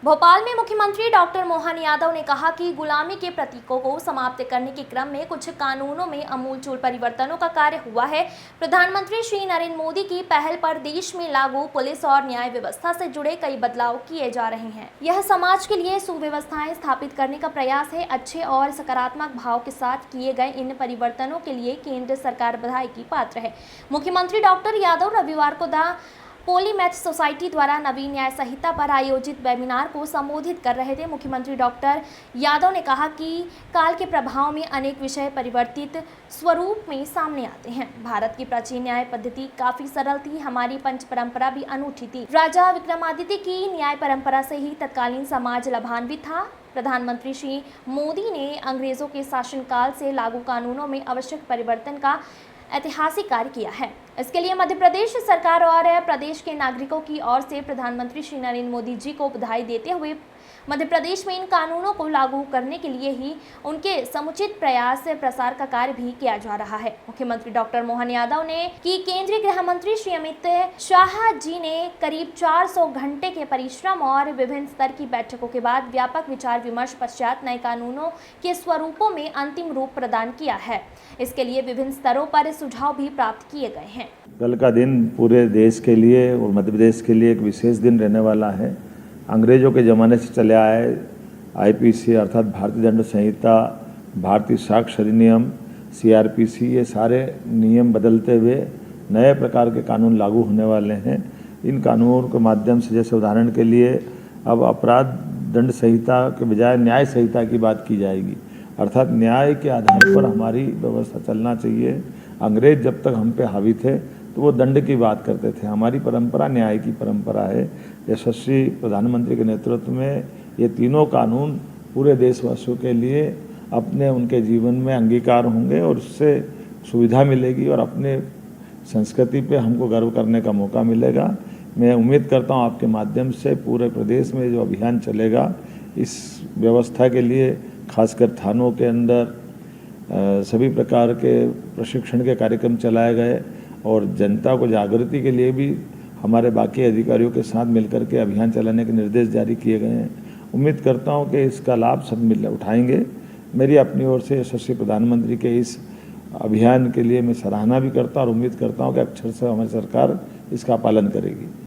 भोपाल में मुख्यमंत्री डॉक्टर मोहन यादव ने कहा कि गुलामी के प्रतीकों को समाप्त करने के क्रम में कुछ कानूनों में आमूलचूल परिवर्तनों का कार्य हुआ है। प्रधानमंत्री श्री नरेंद्र मोदी की पहल पर देश में लागू पुलिस और न्याय व्यवस्था से जुड़े कई बदलाव किए जा रहे हैं। यह समाज के लिए सुव्यवस्थाएं स्थापित करने का प्रयास है। अच्छे और सकारात्मक भाव के साथ किए गए इन परिवर्तनों के लिए केंद्र सरकार बधाई की पात्र है। मुख्यमंत्री डॉक्टर यादव रविवार को पॉलीमैथ सोसाइटी द्वारा नवीन न्याय संहिता पर आयोजित वेबिनार को संबोधित कर रहे थे। मुख्यमंत्री डॉक्टर यादव ने कहा कि काल के प्रभाव में अनेक विषय परिवर्तित स्वरूप में सामने आते हैं। भारत की प्राचीन न्याय पद्धति काफी सरल थी। हमारी पंच परंपरा भी अनूठी थी। राजा विक्रमादित्य की न्याय परंपरा से ही तत्कालीन समाज लाभान्वित था। प्रधानमंत्री श्री मोदी ने अंग्रेजों के शासनकाल से लागू कानूनों में आवश्यक परिवर्तन का ऐतिहासिक कार्य किया है। इसके लिए मध्य प्रदेश सरकार और प्रदेश के नागरिकों की ओर से प्रधानमंत्री श्री नरेंद्र मोदी जी को बधाई देते हुए मध्य प्रदेश में इन कानूनों को लागू करने के लिए ही उनके समुचित प्रयास प्रसार का कार्य भी किया जा रहा है। मुख्यमंत्री डॉक्टर मोहन यादव ने कि केंद्रीय गृह मंत्री श्री अमित शाह जी ने करीब 400 घंटे के परिश्रम और विभिन्न स्तर की बैठकों के बाद व्यापक विचार विमर्श पश्चात नए कानूनों के स्वरूपों में अंतिम रूप प्रदान किया है। इसके लिए विभिन्न स्तरों पर सुझाव भी प्राप्त किए गए हैं। कल का दिन पूरे देश के लिए और मध्य प्रदेश के लिए एक विशेष दिन रहने वाला है। अंग्रेजों के ज़माने से चले आए आईपीसी अर्थात भारतीय दंड संहिता, भारतीय साक्ष्य अधिनियम, सीआरपीसी, ये सारे नियम बदलते हुए नए प्रकार के कानून लागू होने वाले हैं। इन कानूनों के माध्यम से, जैसे उदाहरण के लिए, अब अपराध दंड संहिता के बजाय न्याय संहिता की बात की जाएगी, अर्थात न्याय के आधार पर हमारी व्यवस्था चलना चाहिए। अंग्रेज जब तक हम पे हावी थे तो वो दंड की बात करते थे। हमारी परंपरा न्याय की परंपरा है। यशस्वी प्रधानमंत्री के नेतृत्व में ये तीनों कानून पूरे देशवासियों के लिए अपने उनके जीवन में अंगीकार होंगे और उससे सुविधा मिलेगी और अपने संस्कृति पे हमको गर्व करने का मौका मिलेगा। मैं उम्मीद करता हूँ आपके माध्यम से पूरे प्रदेश में जो अभियान चलेगा, इस व्यवस्था के लिए खासकर थानों के अंदर सभी प्रकार के प्रशिक्षण के कार्यक्रम चलाए गए और जनता को जागृति के लिए भी हमारे बाकी अधिकारियों के साथ मिलकर के अभियान चलाने के निर्देश जारी किए गए हैं। उम्मीद करता हूं कि इसका लाभ सब मिल उठाएंगे। मेरी अपनी ओर से यशस्वी प्रधानमंत्री के इस अभियान के लिए मैं सराहना भी करता और उम्मीद करता हूं कि अक्षर से हमारी सरकार इसका पालन करेगी।